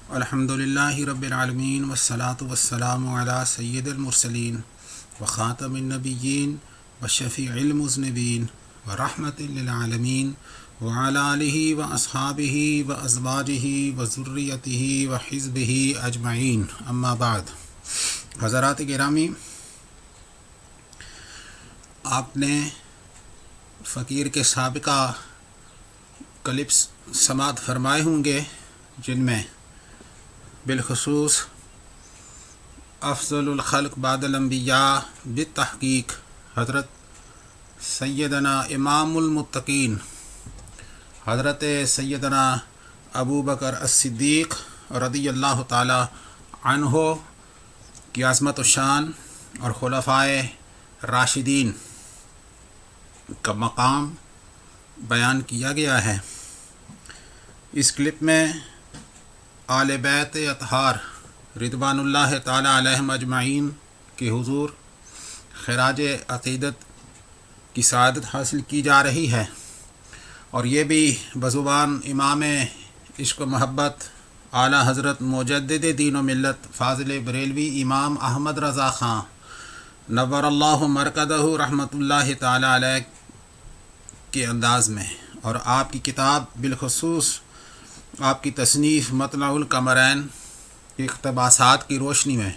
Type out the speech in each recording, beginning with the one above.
الحمدللہ رب العالمین والصلاة والسلام علی سید المرسلین وخاتم النبیین وشفیع المذنبین ورحمۃ للعالمین وعلی آلہ واصحابہ وازواجہ وذریتہ وحزبہ اجمعین، اما بعد۔ حضرات گرامی، آپ نے فقیر کے سابقہ کلپس سماعت فرمائے ہوں گے، جن میں بالخصوص افضل الخلق بعد الانبیاء بالتحقیق حضرت سیدنا امام المتقین حضرت سیدنا ابو بکر الصدیق رضی اللہ تعالی عنہ کی عظمت و شان اور خلفائے راشدین کا مقام بیان کیا گیا ہے۔ اس کلپ میں آل بیت اطہار رضوان اللہ تعالی علیہم اجمعین کے حضور خراج عقیدت کی سعادت حاصل کی جا رہی ہے، اور یہ بھی بزبان امام عشق و محبت اعلیٰ حضرت مجدد دین و ملت فاضل بریلوی امام احمد رضا خان نور اللہ مرکزہ رحمۃ اللہ تعالی علیہ کے انداز میں، اور آپ کی کتاب بالخصوص آپ کی تصنیف مطلع القمرین کے اقتباسات کی روشنی میں،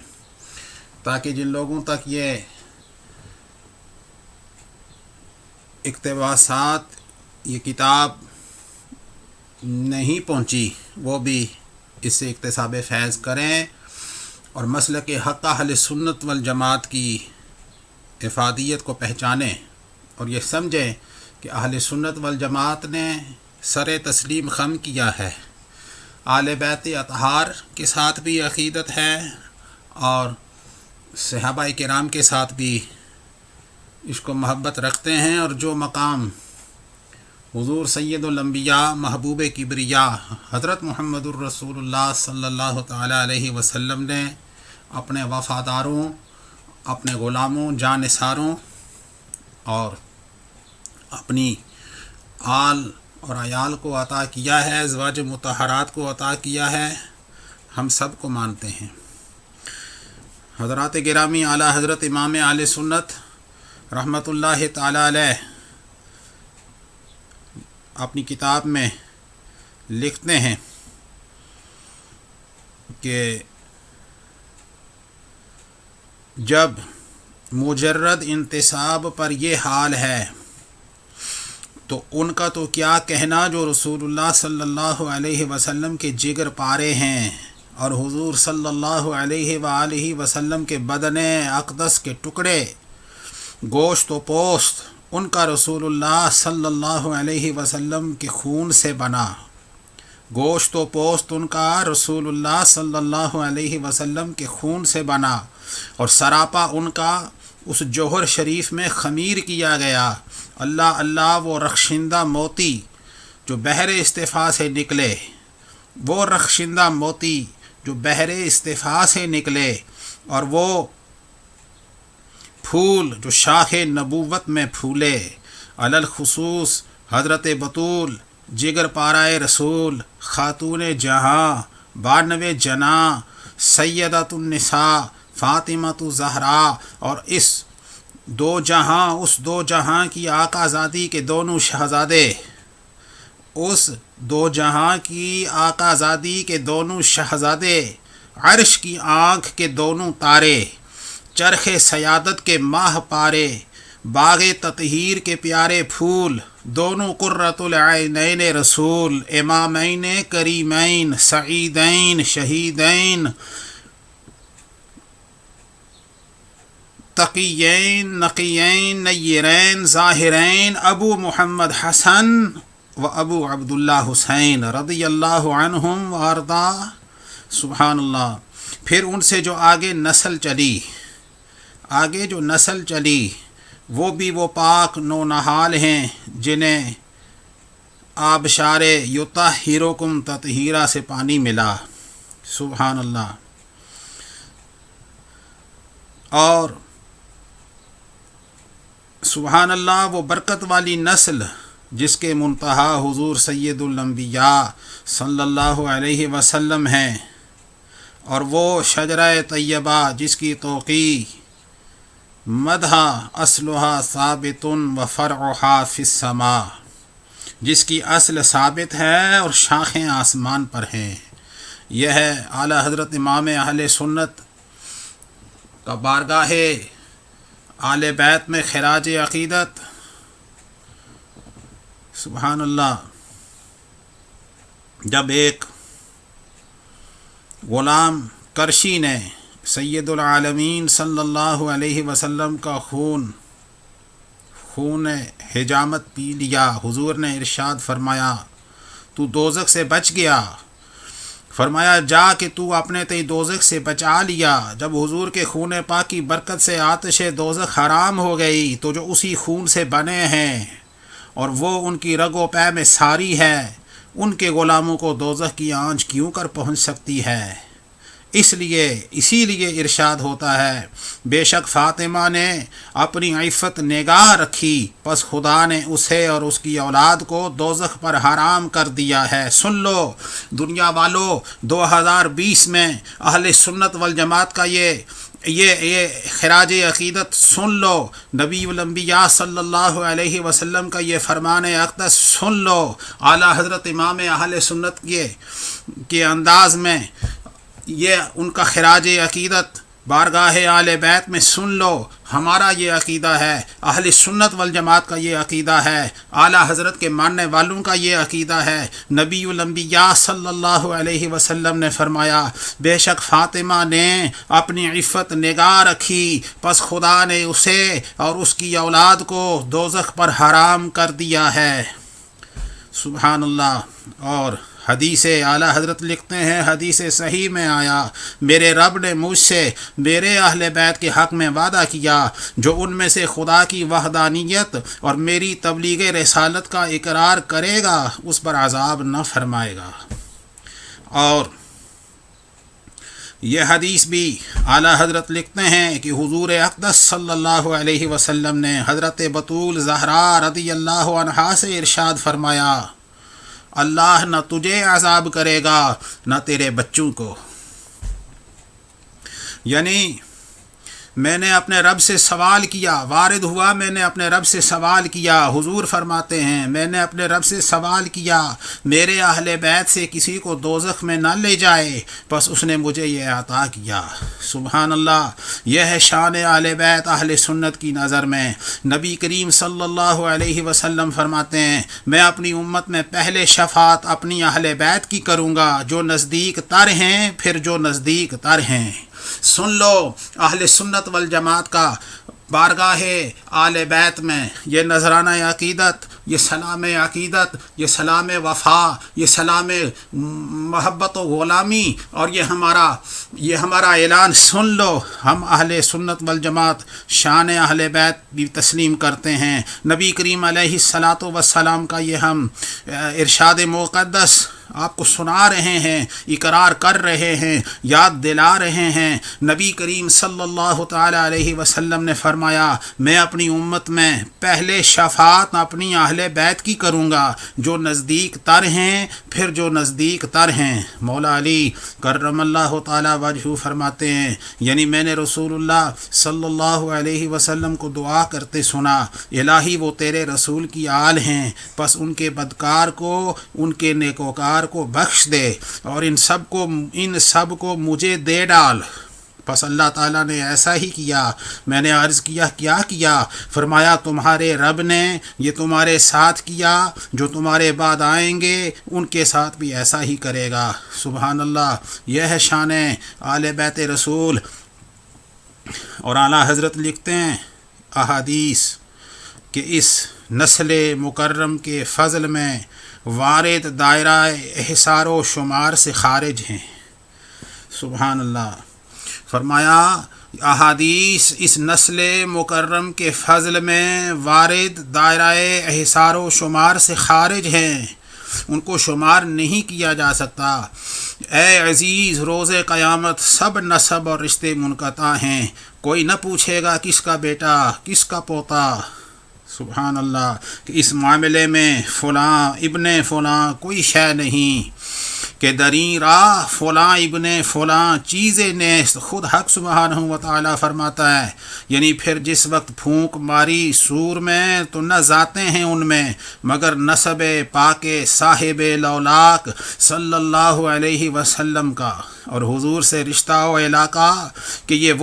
تاکہ جن لوگوں تک یہ اقتباسات، یہ کتاب نہیں پہنچی، وہ بھی اس سے اکتساب فیض کریں اور مسلک حق اہل سنت والجماعت کی افادیت کو پہچانیں، اور یہ سمجھیں کہ اہل سنت والجماعت نے سر تسلیم خم کیا ہے، آل بیت اطہار کے ساتھ بھی عقیدت ہے اور صحابہ کرام کے ساتھ بھی عشق و محبت رکھتے ہیں، اور جو مقام حضور سید الانبیاء محبوب کبریا حضرت محمد الرسول اللہ صلی اللہ تعالی علیہ وسلم نے اپنے وفاداروں، اپنے غلاموں، جانثاروں اور اپنی آل اور عیال کو عطا کیا ہے، ازواج مطہرات کو عطا کیا ہے، ہم سب کو مانتے ہیں۔ حضرات گرامی، اعلیٰ حضرت امام اہل سنت رحمۃ اللہ تعالی علیہ اپنی کتاب میں لکھتے ہیں کہ جب مجرد انتصاب پر یہ حال ہے تو ان کا تو کیا کہنا جو رسول اللہ صلی اللہ علیہ وسلم کے جگر پارے ہیں اور حضور صلی اللہ علیہ وآلہ وسلم کے بدن اقدس کے ٹکڑے، گوشت و پوست ان کا رسول اللہ صلی اللہ علیہ وسلم کے خون سے بنا، گوشت و پوست ان کا رسول اللہ صلی اللہ علیہ وسلم کے خون سے بنا، اور سراپا ان کا اس جوہر شریف میں خمیر کیا گیا۔ اللہ اللہ، وہ رخشندہ موتی جو بحر اصطفاء سے نکلے، وہ رخشندہ موتی جو بحر اصطفاء سے نکلے، اور وہ پھول جو شاخ نبوت میں پھولے، علی الخصوص حضرت بطول جگر پارائے رسول، خاتون جہاں، بانوے جناں، سیدۃ النساء فاطمۃ زہرا، اور اس دو جہاں کی آقا زادی کے دونوں شہزادے، اس دو جہاں کی آقا زادی کے دونوں شہزادے، عرش کی آنکھ کے دونوں تارے، چرخ سیادت کے ماہ پارے، باغ تطہیر کے پیارے پھول، دونوں قرۃ العینین رسول، امامین کریمین سعیدین شہیدین تقیین نقیین نیرین ظاہرین، ابو محمد حسن و ابو عبداللہ حسین رضی اللہ عنہم وارضا۔ سبحان اللہ۔ پھر ان سے جو آگے نسل چلی وہ بھی وہ پاک نو نہال ہیں جنہیں آبشار یطہرکم تطہیرا سے پانی ملا۔ سبحان اللہ۔ اور سبحان اللہ، وہ برکت والی نسل جس کے منتہا حضور سید الانبیاء صلی اللہ علیہ وسلم ہیں، اور وہ شجرہ طیبہ جس کی توقی مدحا اصلها ثابت و فرعها فی السماء، جس کی اصل ثابت ہے اور شاخیں آسمان پر ہیں۔ یہ ہے اعلیٰ حضرت امام اہل سنت کا بارگاہ آل بیت میں خراج عقیدت۔ سبحان اللہ۔ جب ایک غلام کرشی نے سید العالمین صلی اللہ علیہ وسلم کا خون حجامت پی لیا، حضور نے ارشاد فرمایا تو دوزخ سے بچ گیا، فرمایا جا کہ تو اپنے تے دوزخ سے بچا لیا۔ جب حضور کے خون پاک کی برکت سے آتش دوزخ حرام ہو گئی تو جو اسی خون سے بنے ہیں اور وہ ان کی رگ و پے میں ساری ہے، ان کے غلاموں کو دوزخ کی آنچ کیوں کر پہنچ سکتی ہے؟ اسی لیے ارشاد ہوتا ہے بے شک فاطمہ نے اپنی عفت نگاہ رکھی، پس خدا نے اسے اور اس کی اولاد کو دوزخ پر حرام کر دیا ہے۔ سن لو دنیا والو، 2020 میں اہل سنت والجماعت کا یہ خراج عقیدت سن لو، نبی الانبیاء صلی اللہ علیہ وسلم کا یہ فرمان اقدس سن لو، اعلیٰ حضرت امام اہل سنت کے انداز میں یہ ان کا خراج عقیدت بارگاہ آل بیت میں سن لو۔ ہمارا یہ عقیدہ ہے، اہل سنت والجماعت کا یہ عقیدہ ہے، اعلیٰ حضرت کے ماننے والوں کا یہ عقیدہ ہے۔ نبی الانبیاء صلی اللہ علیہ وسلم نے فرمایا بے شک فاطمہ نے اپنی عفت نگاہ رکھی، پس خدا نے اسے اور اس کی اولاد کو دوزخ پر حرام کر دیا ہے۔ سبحان اللہ۔ اور حدیث اعلیٰ حضرت لکھتے ہیں، حدیث صحیح میں آیا میرے رب نے مجھ سے میرے اہل بیت کے حق میں وعدہ کیا جو ان میں سے خدا کی وحدانیت اور میری تبلیغ رسالت کا اقرار کرے گا اس پر عذاب نہ فرمائے گا۔ اور یہ حدیث بھی اعلیٰ حضرت لکھتے ہیں کہ حضور اقدس صلی اللہ علیہ وسلم نے حضرت بطول زہرا رضی اللہ عنہا سے ارشاد فرمایا اللہ نہ تجھے عذاب کرے گا نہ تیرے بچوں کو۔ یعنی میں نے اپنے رب سے سوال کیا، وارد ہوا میں نے اپنے رب سے سوال کیا، حضور فرماتے ہیں میں نے اپنے رب سے سوال کیا میرے اہل بیت سے کسی کو دوزخ میں نہ لے جائے، بس اس نے مجھے یہ عطا کیا۔ سبحان اللہ۔ یہ ہے شان اہل بیت اہل سنت کی نظر میں۔ نبی کریم صلی اللہ علیہ وسلم فرماتے ہیں میں اپنی امت میں پہلے شفاعت اپنی اہل بیت کی کروں گا جو نزدیک تر ہیں، پھر جو نزدیک تر ہیں۔ سن لو اہل سنت والجماعت کا بارگاہ آل بیت میں یہ نذرانہ عقیدت، یہ سلام عقیدت، یہ سلام وفا، یہ سلام محبت و غلامی اور یہ ہمارا اعلان سن لو۔ ہم اہل سنت والجماعت شان اہل بیت بھی تسلیم کرتے ہیں۔ نبی کریم علیہ الصلاۃ والسلام کا یہ ہم ارشاد مقدس آپ کو سنا رہے ہیں، اقرار کر رہے ہیں، یاد دلا رہے ہیں۔ نبی کریم صلی اللہ تعالی علیہ وسلم نے فرمایا میں اپنی امت میں پہلے شفاعت اپنی اہل بیت کی کروں گا جو نزدیک تر ہیں، پھر جو نزدیک تر ہیں۔ مولا علی کرم اللہ تعالی وجہہ فرماتے ہیں یعنی میں نے رسول اللہ صلی اللہ علیہ وسلم کو دعا کرتے سنا الہی وہ تیرے رسول کی آل ہیں، پس ان کے بدکار کو ان کے نیکوکار کو بخش دے اور ان سب کو مجھے دے ڈال۔ پس اللہ تعالیٰ نے ایسا ہی کیا۔ میں نے عرض کیا کیا کیا؟ فرمایا تمہارے رب نے یہ تمہارے ساتھ کیا، جو تمہارے بعد آئیں گے ان کے ساتھ بھی ایسا ہی کرے گا۔ سبحان اللہ۔ یہ ہے شان آل بیت رسول۔ اور اعلیٰ حضرت لکھتے ہیں احادیث کہ اس نسل مکرم کے فضل میں وارد دائرہ احصار و شمار سے خارج ہیں۔ سبحان اللہ۔ فرمایا احادیث اس نسل مکرم کے فضل میں وارد دائرہ احصار و شمار سے خارج ہیں، ان کو شمار نہیں کیا جا سکتا۔ اے عزیز روز قیامت سب نسب اور رشتے منقطع ہیں، کوئی نہ پوچھے گا کس کا بیٹا کس کا پوتا۔ سبحان اللہ۔ کہ اس معاملے میں فلاں ابن فلاں کوئی شے نہیں، کہ دری راہ فلاں ابن فلاں چیزیں نیست، خود حق سبحانہ و تعالیٰ فرماتا ہے، یعنی پھر جس وقت پھونک ماری سور میں تو نہ ذاتیں ہیں ان میں مگر نسب پاک صاحب لولاک صلی اللہ علیہ وسلم کا، اور حضور سے رشتہ و علاقہ کہ یہ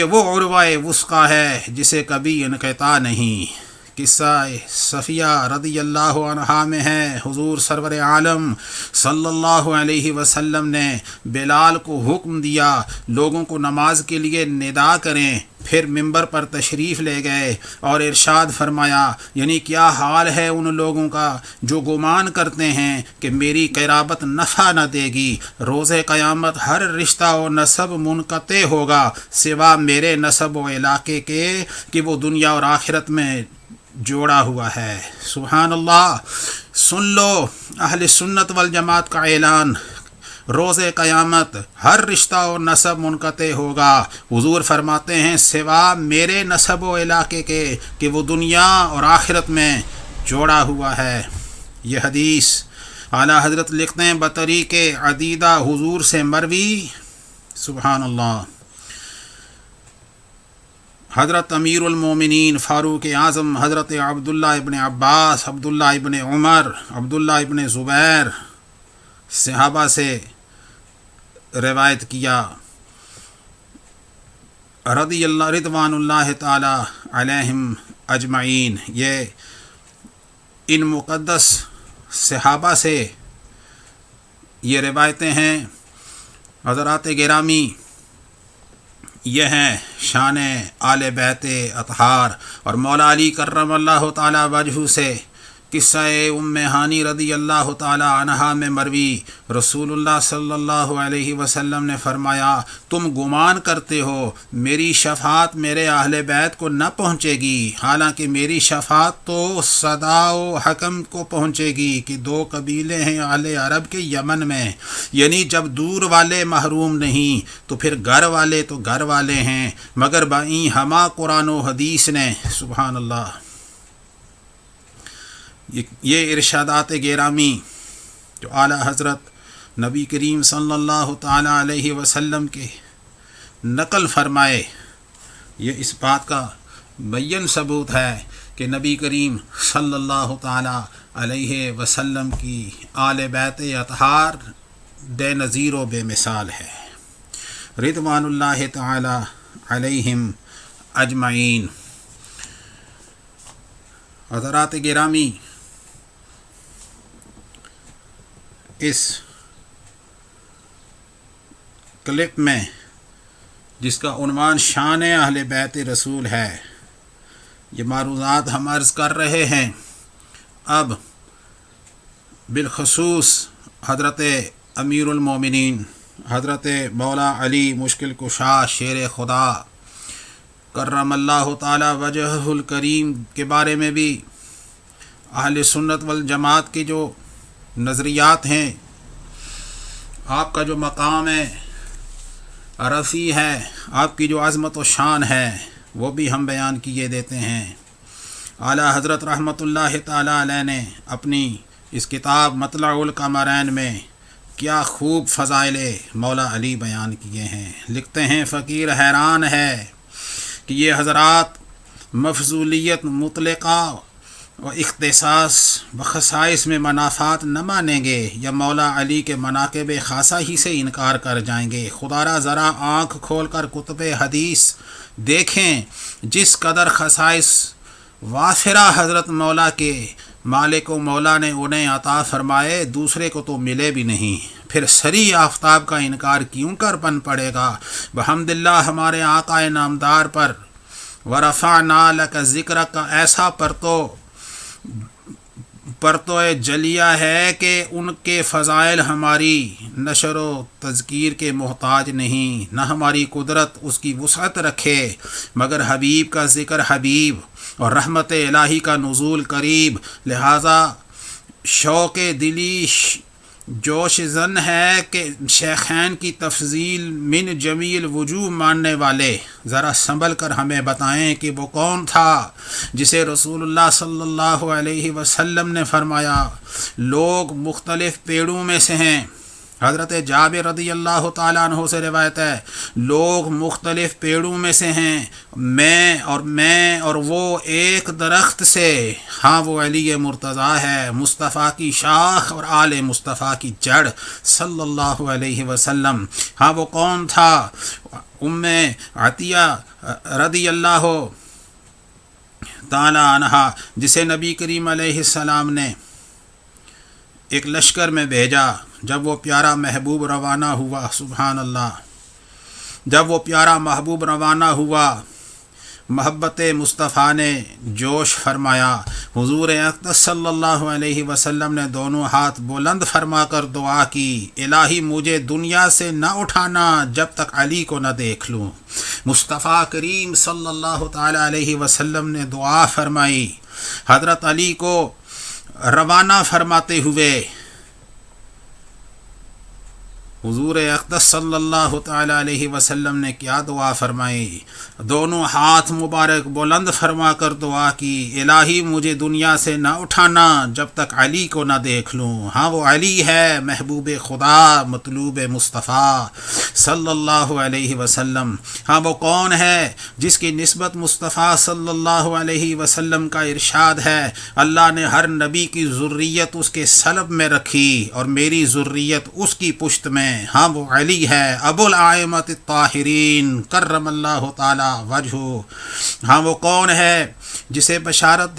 وہ عروہ وثقی ہے جسے کبھی انقطاع نہیں۔ قصہ صفیہ رضی اللہ عنہا میں ہے، حضور سرور عالم صلی اللہ علیہ وسلم نے بلال کو حکم دیا لوگوں کو نماز کے لیے ندا کریں، پھر ممبر پر تشریف لے گئے اور ارشاد فرمایا، یعنی کیا حال ہے ان لوگوں کا جو گمان کرتے ہیں کہ میری قرابت نفع نہ دے گی، روز قیامت ہر رشتہ و نسب منقطع ہوگا سوا میرے نسب و علاقے کے کہ وہ دنیا اور آخرت میں جوڑا ہوا ہے۔ سبحان اللہ، سن لو اہل سنت والجماعت کا اعلان، روز قیامت ہر رشتہ و نسب منقطع ہوگا، حضور فرماتے ہیں سوا میرے نسب و علاقے کے کہ وہ دنیا اور آخرت میں جوڑا ہوا ہے۔ یہ حدیث اعلیٰ حضرت لکھتے ہیں بطریق عدیدہ حضور سے مروی۔ سبحان اللہ۔ حضرت امیر المومنین فاروق اعظم حضرت عبداللہ ابن عباس، عبداللہ ابن عمر، عبداللہ ابن زبیر صحابہ سے روایت کیا رضی اللہ رضوان اللہ تعالی علیہم اجمعین۔ یہ ان مقدس صحابہ سے یہ روایتیں ہیں۔ حضرات گرامی، یہ ہیں شان آل بیت اطہار، اور مولا علی کرم اللہ تعالی وجہ سے قصہ ام ہانی رضی اللہ تعالی عنہا میں مروی، رسول اللہ صلی اللہ علیہ وسلم نے فرمایا تم گمان کرتے ہو میری شفاعت میرے اہل بیت کو نہ پہنچے گی، حالانکہ میری شفاعت تو صدا و حکم کو پہنچے گی کہ دو قبیلے ہیں اہل عرب کے یمن میں، یعنی جب دور والے محروم نہیں تو پھر گھر والے تو گھر والے ہیں، مگر بائیں ہما قرآن و حدیث نے۔ سبحان اللہ۔ یہ ارشادات گرامی جو اعلیٰ حضرت نبی کریم صلی اللہ تعالی علیہ وسلم کے نقل فرمائے، یہ اس بات کا بین ثبوت ہے کہ نبی کریم صلی اللہ تعالی علیہ وسلم کی آل بیت اطہار بے نظیر و بے مثال ہے، رضوان اللہ تعالی علیہم اجمعین۔ حضرات گرامی، اس کلپ میں جس کا عنوان شان اہل بیت رسول ہے، یہ معروضات ہم عرض کر رہے ہیں۔ اب بالخصوص حضرت امیر المومنین حضرت مولا علی مشکل کشا شیر خدا کرم اللہ تعالی وجہ الکریم کے بارے میں بھی اہل سنت والجماعت کے جو نظریات ہیں، آپ کا جو مقام ہے رفیع ہے، آپ کی جو عظمت و شان ہے، وہ بھی ہم بیان کیے دیتے ہیں۔ اعلیٰ حضرت رحمۃ اللہ تعالی علیہ نے اپنی اس کتاب مطلع القمرین میں کیا خوب فضائل مولا علی بیان کیے ہیں۔ لکھتے ہیں فقیر حیران ہے کہ یہ حضرات مفضولیت مطلقہ و اختصاص و خصائص میں منافات نہ مانیں گے یا مولا علی کے مناقب خاصہ ہی سے انکار کر جائیں گے۔ خدا را ذرا آنکھ کھول کر کتب حدیث دیکھیں، جس قدر خصائص وافرہ حضرت مولا کے مالک و مولا نے انہیں عطا فرمائے دوسرے کو تو ملے بھی نہیں، پھر سری آفتاب کا انکار کیوں کر بن پڑے گا۔ بحمداللہ ہمارے آقا نامدار پر ورفعنا لک ذکرک کا ایسا پرتو جلیہ ہے کہ ان کے فضائل ہماری نشر و تذکیر کے محتاج نہیں، نہ ہماری قدرت اس کی وسعت رکھے، مگر حبیب کا ذکر حبیب اور رحمت الہی کا نزول قریب، لہذا شوق دلی جوش زن ہے کہ شیخین کی تفضیل من جمیل وجوہ ماننے والے ذرا سنبھل کر ہمیں بتائیں کہ وہ کون تھا جسے رسول اللہ صلی اللہ علیہ وسلم نے فرمایا لوگ مختلف پیڑوں میں سے ہیں۔ حضرت جابر رضی اللہ تعالیٰ عنہ سے روایت ہے لوگ مختلف پیڑوں میں سے ہیں، میں اور وہ ایک درخت سے، ہاں وہ علی مرتضیٰ ہے، مصطفیٰ کی شاخ اور آل مصطفیٰ کی جڑ صلی اللہ علیہ وسلم۔ ہاں وہ کون تھا؟ ام عطیہ رضی اللہ تعالیٰ عنہا، جسے نبی کریم علیہ السلام نے ایک لشکر میں بھیجا جب وہ پیارا محبوب روانہ ہوا۔ سبحان اللہ، جب وہ پیارا محبوب روانہ ہوا، محبت مصطفیٰ نے جوش فرمایا۔ حضور اقدس صلی اللہ علیہ وسلم نے دونوں ہاتھ بلند فرما کر دعا کی، الہی مجھے دنیا سے نہ اٹھانا جب تک علی کو نہ دیکھ لوں۔ مصطفیٰ کریم صلی اللہ تعالیٰ علیہ وسلم نے دعا فرمائی۔ حضرت علی کو روانہ فرماتے ہوئے حضور اقدس صلی اللہ تعالیٰ علیہ وسلم نے کیا دعا فرمائی؟ دونوں ہاتھ مبارک بلند فرما کر دعا کی، الہی مجھے دنیا سے نہ اٹھانا جب تک علی کو نہ دیکھ لوں۔ ہاں وہ علی ہے، محبوب خدا، مطلوب مصطفیٰ صلی اللہ علیہ وسلم۔ ہاں وہ کون ہے جس کی نسبت مصطفیٰ صلی اللہ علیہ وسلم کا ارشاد ہے اللہ نے ہر نبی کی ذریت اس کے صلب میں رکھی اور میری ذریت اس کی پشت میں۔ ہاں وہ علی ہے، ابو الائمۃ الطاہرین کرم اللہ تعالی وجہہ۔ ہاں وہ کون ہے جسے بشارت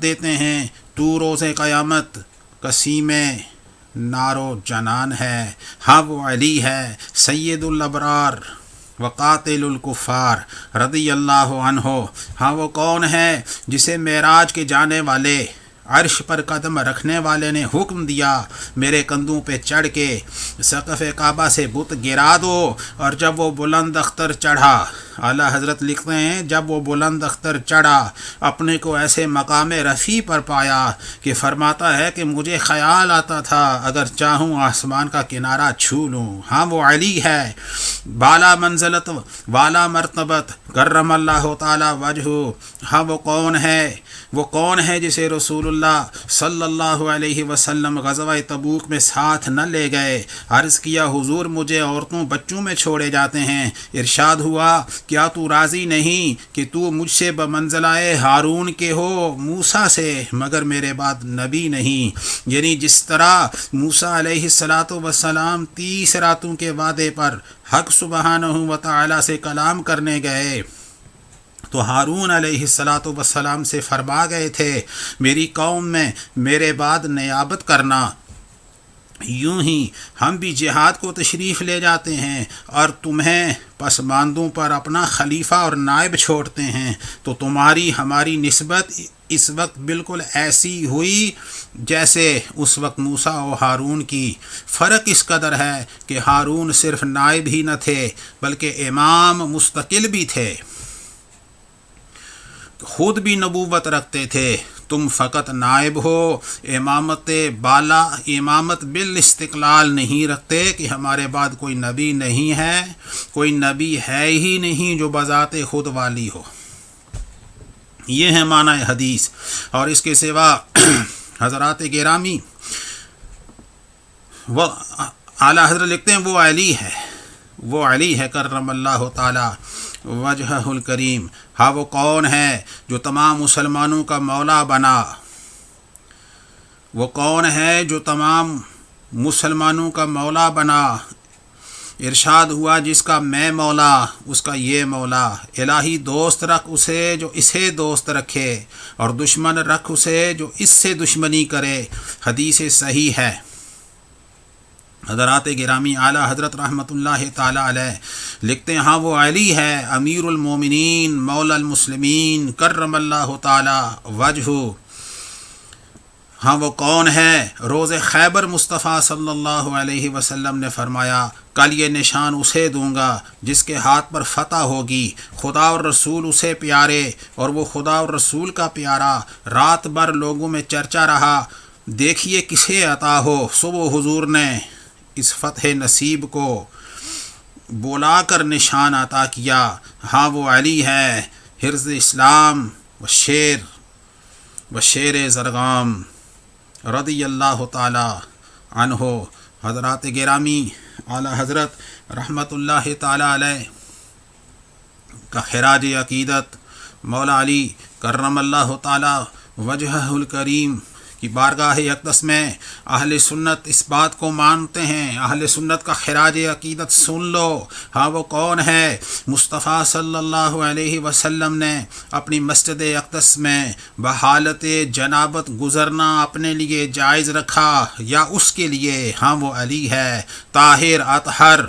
دیتے ہیں تو روز قیامت قسیم نارو جنان ہے۔ ہاں وہ علی ہے، سید الابرار وقاتل الکفار رضی اللہ عنہ۔ ہاں وہ کون ہے جسے معراج کے جانے والے، عرش پر قدم رکھنے والے نے حکم دیا میرے کندھوں پہ چڑھ کے سقف کعبہ سے بت گرا دو، اور جب وہ بلند اختر چڑھا، اعلیٰ حضرت لکھتے ہیں جب وہ بلند اختر چڑھا اپنے کو ایسے مقام رفیع پر پایا کہ فرماتا ہے کہ مجھے خیال آتا تھا اگر چاہوں آسمان کا کنارہ چھو لوں۔ ہاں وہ علی ہے، بالا منزلت والا مرتبت کرم اللہ تعالی وجہہ۔ ہاں وہ کون ہے جسے رسول اللہ صلی اللہ علیہ وسلم غزوہ تبوک میں ساتھ نہ لے گئے؟ عرض کیا حضور مجھے عورتوں بچوں میں چھوڑے جاتے ہیں۔ ارشاد ہوا کیا تو راضی نہیں کہ تو مجھ سے بمنزلہ ہارون کے ہو، موسیٰ سے، مگر میرے بعد نبی نہیں؟ یعنی جس طرح موسیٰ علیہ السلام 30 راتوں کے وعدے پر حق سبحانہ و تعالی سے کلام کرنے گئے تو ہارون علیہ السلام سے فرما گئے تھے میری قوم میں میرے بعد نیابت کرنا۔ یوں ہی ہم بھی جہاد کو تشریف لے جاتے ہیں اور تمہیں پسماندوں پر اپنا خلیفہ اور نائب چھوڑتے ہیں، تو تمہاری ہماری نسبت اس وقت بالکل ایسی ہوئی جیسے اس وقت موسیٰ و ہارون کی۔ فرق اس قدر ہے کہ ہارون صرف نائب ہی نہ تھے بلکہ امام مستقل بھی تھے، خود بھی نبوت رکھتے تھے، تم فقط نائب ہو، امامت بالاستقلال نہیں رکھتے کہ ہمارے بعد کوئی نبی نہیں ہے، کوئی نبی ہے ہی نہیں جو بذات خود والی ہو۔ یہ ہے معنی حدیث۔ اور اس کے سوا حضرات گرامی وہ اعلیٰ حضرت لکھتے ہیں وہ علی ہے کرم اللہ تعالی وجہہ الکریم۔ ہاں وہ کون ہے جو تمام مسلمانوں کا مولا بنا؟ وہ کون ہے جو تمام مسلمانوں کا مولا بنا؟ ارشاد ہوا جس کا میں مولا اس کا یہ مولا، الہی دوست رکھ اسے جو اسے دوست رکھے، اور دشمن رکھ اسے جو اس سے دشمنی کرے۔ حدیث صحیح ہے۔ حضرات گرامی اعلیٰ حضرت رحمۃ اللہ تعالی علیہ لکھتے ہیں ہاں وہ علی ہے، امیر المومنین مولا المسلمین کرم اللہ تعالی وجہہ۔ ہاں وہ کون ہے؟ روز خیبر مصطفیٰ صلی اللہ علیہ وسلم نے فرمایا کل یہ نشان اسے دوں گا جس کے ہاتھ پر فتح ہوگی، خدا اور رسول اسے پیارے اور وہ خدا اور رسول کا پیارا۔ رات بھر لوگوں میں چرچا رہا، دیکھیے کسے عطا ہو صبح حضور نے اس فتح نصیب کو بولا کر نشان عطا کیا، ہاں وہ علی ہے حرز اسلام و شیر زرگام رضی اللہ تعالی عنہ۔ حضرات گرامی، اعلیٰ حضرت رحمۃ اللہ تعالی علیہ کا خراج عقیدت مولا علی کرم اللہ تعالی وجہہ الکریم کی بارگاہ اقدس میں اہل سنت اس بات کو مانتے ہیں۔ اہل سنت کا خراج عقیدت سن لو، ہاں وہ کون ہے؟ مصطفیٰ صلی اللہ علیہ وسلم نے اپنی مسجد اقدس میں بحالت جنابت گزرنا اپنے لیے جائز رکھا یا اس کے لیے؟ ہاں وہ علی ہے طاہر اطہر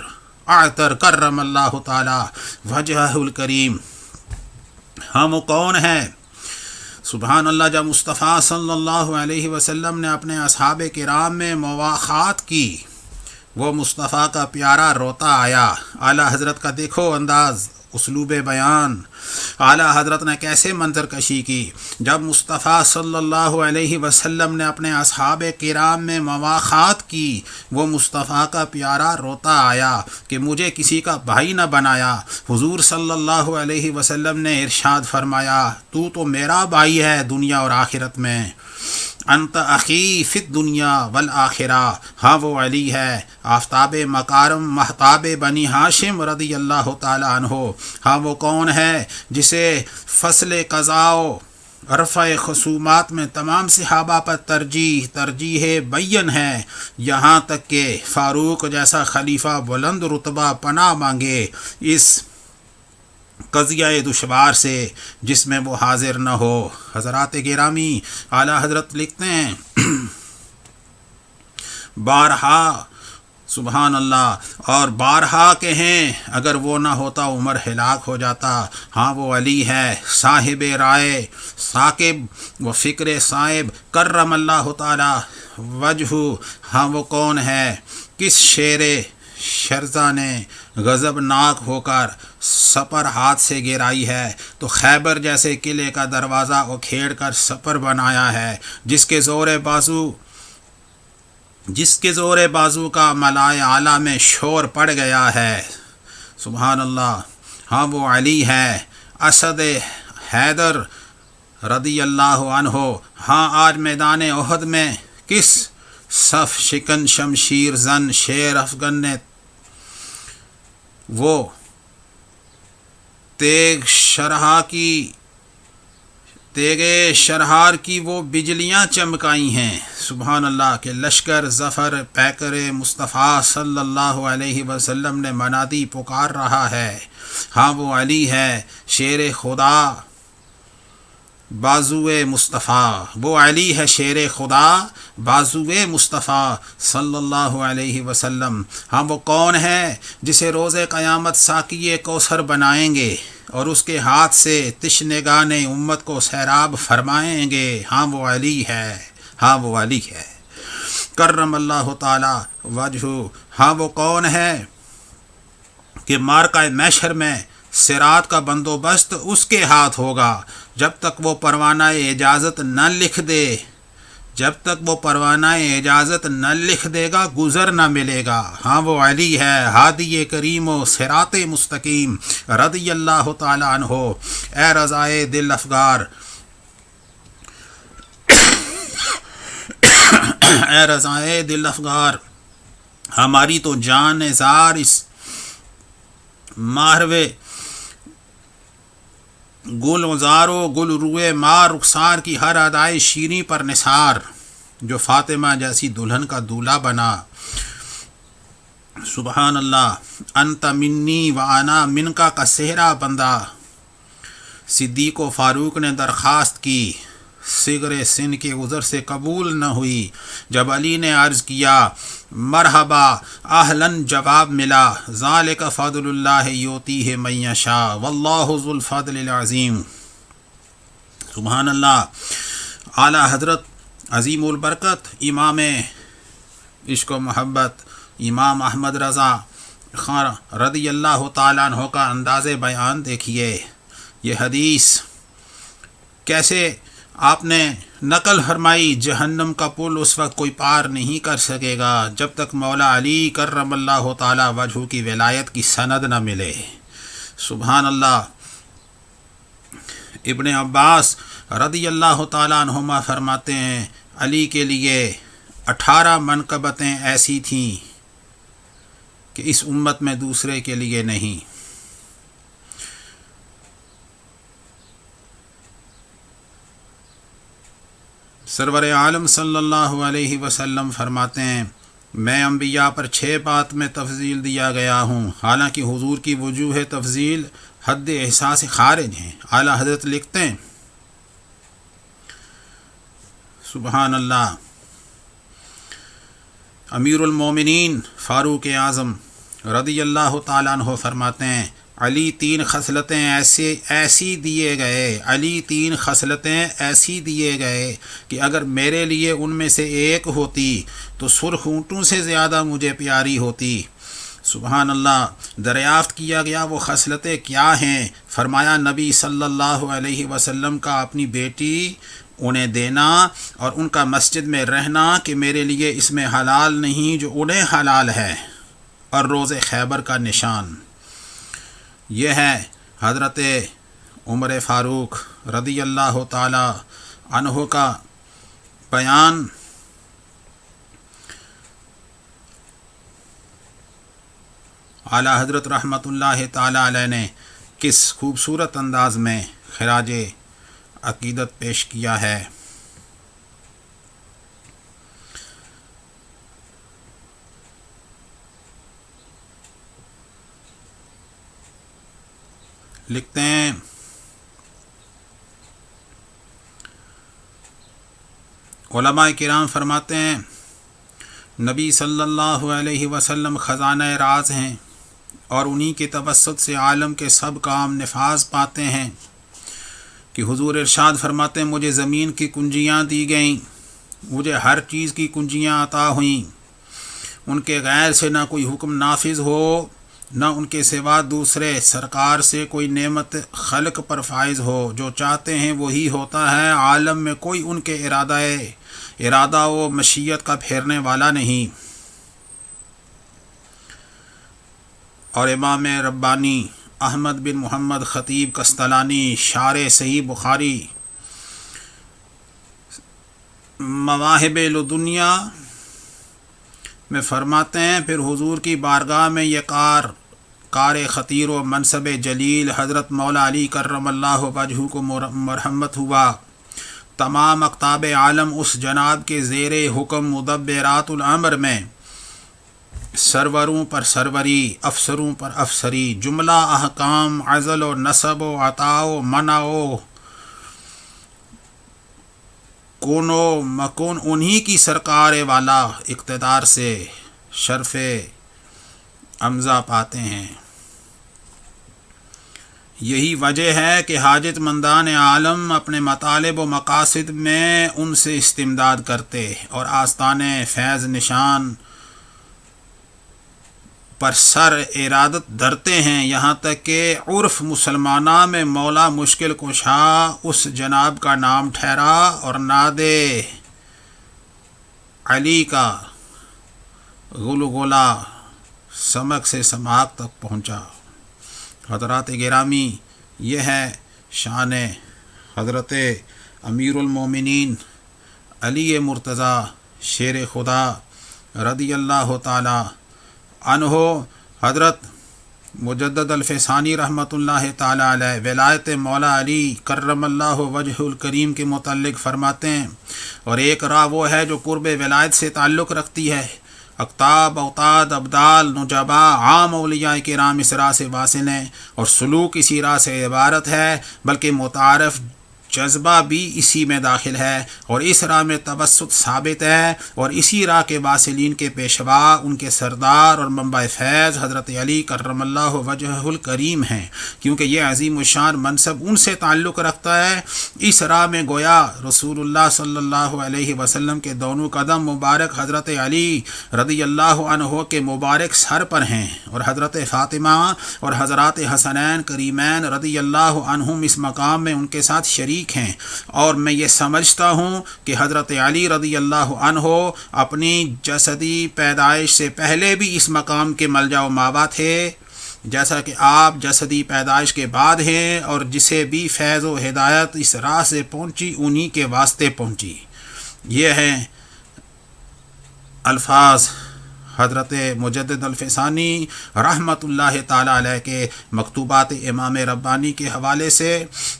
اعطر کرم اللہ تعالی وجہہ الکریم۔ ہاں وہ کون ہے؟ سبحان اللہ، جب مصطفیٰ صلی اللہ علیہ وسلم نے اپنے اصحاب کرام میں مواخات کی، وہ مصطفیٰ کا پیارا روتا آیا۔ اعلیٰ حضرت کا دیکھو انداز، اسلوب بیان، اعلیٰ حضرت نے کیسے منظر کشی کی۔ جب مصطفیٰ صلی اللہ علیہ وسلم نے اپنے اصحاب کرام میں مواخات کی، وہ مصطفیٰ کا پیارا روتا آیا کہ مجھے کسی کا بھائی نہ بنایا۔ حضور صلی اللہ علیہ وسلم نے ارشاد فرمایا، تو میرا بھائی ہے دنیا اور آخرت میں، انت اخی فی الدنیا والآخرہ۔ ہاں وہ علی ہے آفتاب مکارم محتاب بنی ہاشم رضی اللہ تعالی عنہ۔ ہاں وہ کون ہے جسے فصل قضاء و رفع خصومات میں تمام صحابہ پر ترجیح بین ہے، یہاں تک کہ فاروق جیسا خلیفہ بلند رتبہ پناہ مانگے اس قضیہ دشوار سے جس میں وہ حاضر نہ ہو۔ حضرات گرامی، اعلیٰ حضرت لکھتے ہیں بارہا، سبحان اللہ، اور بارہا کہیں اگر وہ نہ ہوتا عمر ہلاک ہو جاتا۔ ہاں وہ علی ہے صاحب رائے ثاقب و فکر صائب کرم اللہ تعالی وجہ۔ ہاں وہ کون ہے؟ کس شیر شرزہ نے غضب ناک ہو کر سپر ہاتھ سے گرائی ہے تو خیبر جیسے قلعے کا دروازہ اکھیڑ کر سپر بنایا ہے، جس کے زور بازو کا ملائے اعلیٰ میں شور پڑ گیا ہے۔ سبحان اللہ، ہاں وہ علی ہے اسد حیدر رضی اللہ عنہ۔ ہاں آج میدان احد میں کس صف شکن شمشیر زن شیر افغن نے وہ تیگ شرہار کی وہ بجلیاں چمکائی ہیں، سبحان اللہ، کہ لشکر ظفر پیکر مصطفیٰ صلی اللہ علیہ وسلم نے منادی پکار رہا ہے۔ ہاں وہ علی ہے شیر خدا بازوئے مصطفیٰ، وہ علی ہے شیر خدا بازوئے مصطفیٰ صلی اللہ علیہ وسلم۔ ہاں وہ کون ہے جسے روز قیامت ساقی کوثر بنائیں گے اور اس کے ہاتھ سے تشنگان امت کو سیراب فرمائیں گے؟ ہاں وہ علی ہے، ہاں وہ علی ہے کرم اللہ تعالی وجہ۔ ہاں وہ کون ہے کہ مارکہ محشر میں صراط کا بندوبست اس کے ہاتھ ہوگا جب تک وہ پروانہ اجازت نہ لکھ دے، جب تک وہ پروانہ اجازت نہ لکھ دے گا گزر نہ ملے گا۔ ہاں وہ علی ہے ہادی کریم و صراط مستقیم رضی اللہ تعالی عنہ۔ اے رضائے دل افگار، اے رضائے دل افگار، ہماری تو جان نثار اس ماہروے گل وزارو گل روئے مار رخسار کی ہر ادائے شیریں پر نثار، جو فاطمہ جیسی دلہن کا دولہا بنا۔ سبحان اللہ، انت منی و انا منکا کا صحرا بندہ۔ صدیق و فاروق نے درخواست کی، صغر سن کے عذر سے قبول نہ ہوئی۔ جب علی نے عرض کیا مرحبا اہلاً، جواب ملا ذالک فضل اللہ یؤتیہ من یشاء واللہ ذو الفضل العظیم۔ سبحان اللہ، اعلیٰ حضرت عظیم البرکت امام عشق و محبت امام احمد رضا خان رضی اللہ تعالیٰ عنہ کا انداز بیان دیکھیے۔ یہ حدیث کیسے آپ نے نقل فرمائی جہنم کا پل اس وقت کوئی پار نہیں کر سکے گا جب تک مولا علی کرم اللہ تعالی وجہ کی ولایت کی سند نہ ملے۔ سبحان اللہ۔ ابن عباس رضی اللہ تعالیٰ عنہما فرماتے ہیں علی کے لیے 18 منقبتیں ایسی تھیں کہ اس امت میں دوسرے کے لیے نہیں۔ سرور عالم صلی اللہ علیہ وسلم فرماتے ہیں میں انبیاء پر 6 بات میں تفضیل دیا گیا ہوں، حالانکہ حضور کی وجوہ تفضیل حد احساس خارج ہیں۔ اعلیٰ حضرت لکھتے ہیں سبحان اللہ، امیر المومنین فاروق اعظم رضی اللہ تعالیٰ عنہ فرماتے ہیں علی 3 خصلتیں ایسی دیے گئے، علی 3 خصلتیں ایسی دیے گئے کہ اگر میرے لیے ان میں سے ایک ہوتی تو سرخ اونٹوں سے زیادہ مجھے پیاری ہوتی۔ سبحان اللہ۔ دریافت کیا گیا وہ خصلتیں کیا ہیں؟ فرمایا نبی صلی اللہ علیہ وسلم کا اپنی بیٹی انہیں دینا اور ان کا مسجد میں رہنا کہ میرے لیے اس میں حلال نہیں جو انہیں حلال ہے، اور روز خیبر کا نشان۔ یہ ہے حضرت عمر فاروق رضی اللہ تعالی عنہ کا بیان۔ اعلیٰ حضرت رحمۃ اللہ تعالی علیہ نے کس خوبصورت انداز میں خراج عقیدت پیش کیا ہے۔ لکھتے ہیں علماء کرام فرماتے ہیں نبی صلی اللہ علیہ وسلم خزانہ راز ہیں اور انہی کے توسط سے عالم کے سب کام نفاذ پاتے ہیں کہ حضور ارشاد فرماتے ہیں مجھے زمین کی کنجیاں دی گئیں، مجھے ہر چیز کی کنجیاں عطا ہوئیں، ان کے غیر سے نہ کوئی حکم نافذ ہو نہ ان کے سوا دوسرے سرکار سے کوئی نعمت خلق پر فائز ہو، جو چاہتے ہیں وہی ہوتا ہے، عالم میں کوئی ان کے ارادہ و مشیت کا پھیرنے والا نہیں۔ اور امام ربانی احمد بن محمد خطیب قسطلانی شارح صحیح بخاری مواہب لدنیا میں فرماتے ہیں پھر حضور کی بارگاہ میں یہ کار خطیر و منصب جلیل حضرت مولا علی کرم اللہ وجہ کو مرحمت ہوا۔ تمام اقطاب عالم اس جناب کے زیر حکم مدبرات الامر میں سروروں پر سروری، افسروں پر افسری، جملہ احکام، عزل و نصب و عطا و منع و کون و مکون انہی کی سرکار والا اقتدار سے شرف امضا پاتے ہیں۔ یہی وجہ ہے کہ حاجت مندان عالم اپنے مطالب و مقاصد میں ان سے استمداد کرتے اور آستان فیض نشان پر سر ارادت دھرتے ہیں، یہاں تک کہ عرف مسلمانہ میں مولا مشکل کشا اس جناب کا نام ٹھہرا اور ناد علی کا غلغلہ سمک سے سماک تک پہنچا۔ حضرات گرامی، یہ ہے شان حضرت امیر المومنین علی مرتضیٰ شیر خدا رضی اللہ تعالی عنہ۔ حضرت مجدد الفسانی رحمۃ اللہ تعالی علیہ ولایت مولا علی کرم اللہ وجہ الکریم کے متعلق فرماتے ہیں اور ایک راہ وہ ہے جو قرب ولایت سے تعلق رکھتی ہے۔ اقطاب، اوتاد، ابدال، نجبا، عام اولیاء کرام اس راہ سے واصل ہیں اور سلوک اسی راہ سے عبارت ہے، بلکہ متعارف جذبہ بھی اسی میں داخل ہے اور اس راہ میں توسط ثابت ہے، اور اسی راہ کے واصلین کے پیشوا ان کے سردار اور منبع فیض حضرت علی کرم اللہ وجہ الکریم ہیں، کیونکہ یہ عظیم الشان منصب ان سے تعلق رکھتا ہے۔ اس راہ میں گویا رسول اللہ صلی اللہ علیہ وسلم کے دونوں قدم مبارک حضرت علی رضی اللہ عنہ کے مبارک سر پر ہیں، اور حضرت فاطمہ اور حضرات حسنین کریمین رضی اللہ عنہم اس مقام میں ان کے ساتھ شریک شریک ہیں، اور میں یہ سمجھتا ہوں کہ حضرت علی رضی اللہ عنہ اپنی جسدی پیدائش سے پہلے بھی اس مقام کے ملجا و ماوا تھے، جیسا کہ آپ جسدی پیدائش کے بعد ہیں، اور جسے بھی فیض و ہدایت اس راہ سے پہنچی انہی کے واسطے پہنچی۔ یہ ہیں الفاظ حضرت مجدد الفسانی رحمۃ اللہ تعالیٰ علیہ کے مکتوبات امام ربانی کے حوالے سے،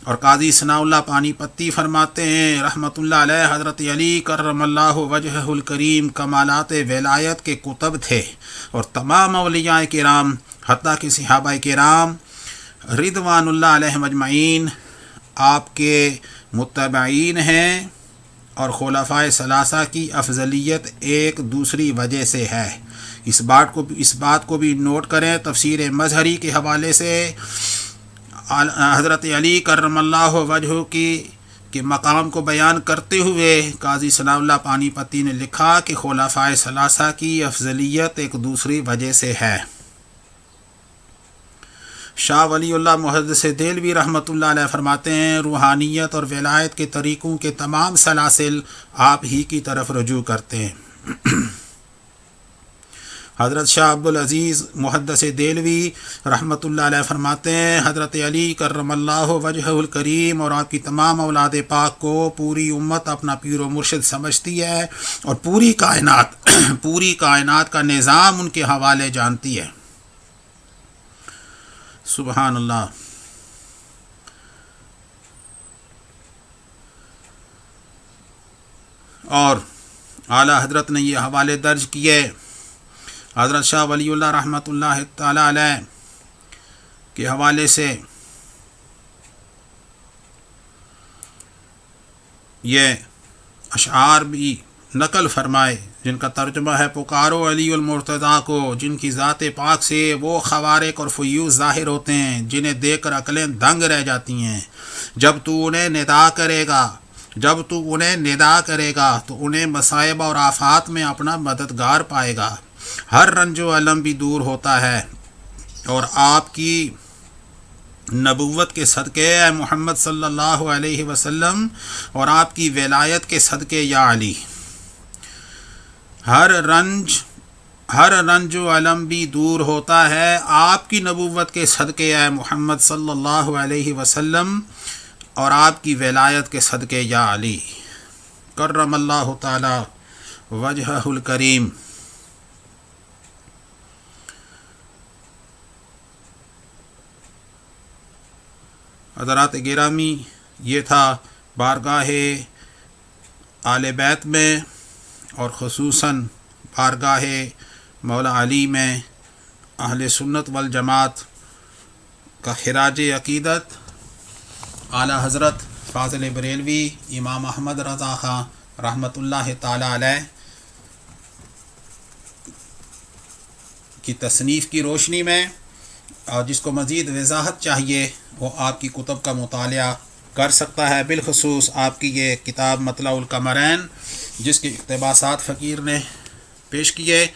اور قاضی ثناء اللہ پانی پتی فرماتے ہیں رحمۃ اللہ علیہ، حضرت علی کرم اللہ وجہہ الکریم کمالات ولایت کے کتب تھے، اور تمام اولیاء کرام حتیٰ کہ صحابہ کرام رضوان اللہ علیہم اجمعین آپ کے متبعین ہیں، اور خلفائے ثلاثہ کی افضلیت ایک دوسری وجہ سے ہے۔ اس بات کو بھی نوٹ کریں، تفسیر مظہری کے حوالے سے حضرت علی کرم اللہ وجہہ کے مقام کو بیان کرتے ہوئے قاضی ثناء اللہ پانی پتی نے لکھا کہ خلفائے ثلاثہ کی افضلیت ایک دوسری وجہ سے ہے۔ شاہ ولی اللہ محدث دہلوی رحمۃ اللہ علیہ فرماتے ہیں روحانیت اور ولایت کے طریقوں کے تمام سلاسل آپ ہی کی طرف رجوع کرتے ہیں۔ حضرت شاہ عبدالعزیز محدث دہلوی رحمۃ اللہ علیہ فرماتے ہیں حضرت علی کرم اللہ وجہہ الکریم اور آپ کی تمام اولاد پاک کو پوری امت اپنا پیر و مرشد سمجھتی ہے، اور پوری کائنات کا نظام ان کے حوالے جانتی ہے۔ سبحان اللہ۔ اور اعلیٰ حضرت نے یہ حوالے درج کیے حضرت شاہ ولی اللہ رحمۃ اللہ تعالی علیہ کے حوالے سے، یہ اشعار بھی نقل فرمائے جن کا ترجمہ ہے پکارو علی المرتضیٰ کو، جن کی ذات پاک سے وہ خوارق اور فیوز ظاہر ہوتے ہیں جنہیں دیکھ کر عقلیں دنگ رہ جاتی ہیں۔ جب تو انہیں ندا کرے گا تو انہیں مصائب اور آفات میں اپنا مددگار پائے گا۔ ہر رنج و علم بھی دور ہوتا ہے، اور آپ کی نبوت کے صدقے اے محمد صلی اللہ علیہ وسلم، اور آپ کی ولایت کے صدقے یا علی، ہر رنج و علم بھی دور ہوتا ہے آپ کی نبوت کے صدقے اے محمد صلی اللہ علیہ وسلم، اور آپ کی ولایت کے صدقے یا علی کرم اللہ تعالی وجہہ الکریم۔ حضرات گرامی، یہ تھا بارگاہ آل بیت میں، اور خصوصاً بارگاہ مولا علی میں اہل سنت والجماعت کا خراج عقیدت اعلیٰ حضرت فاضل بریلوی امام احمد رضا خان رحمۃ اللہ تعالی علیہ کی تصنیف کی روشنی میں، اور جس کو مزید وضاحت چاہیے وہ آپ کی کتب کا مطالعہ کر سکتا ہے، بالخصوص آپ کی یہ کتاب مطلع القمرین جس کے اقتباسات فقیر نے پیش کیے۔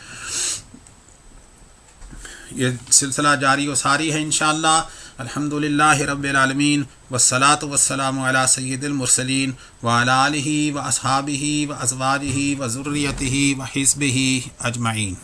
یہ سلسلہ جاری و ساری ہے انشاءاللہ۔ الحمدللہ رب العالمین، والصلاة والسلام علی سید المرسلین وعلی آلہ واصحابہ وازواجہ وذریتہ وحزبہ اجمعین۔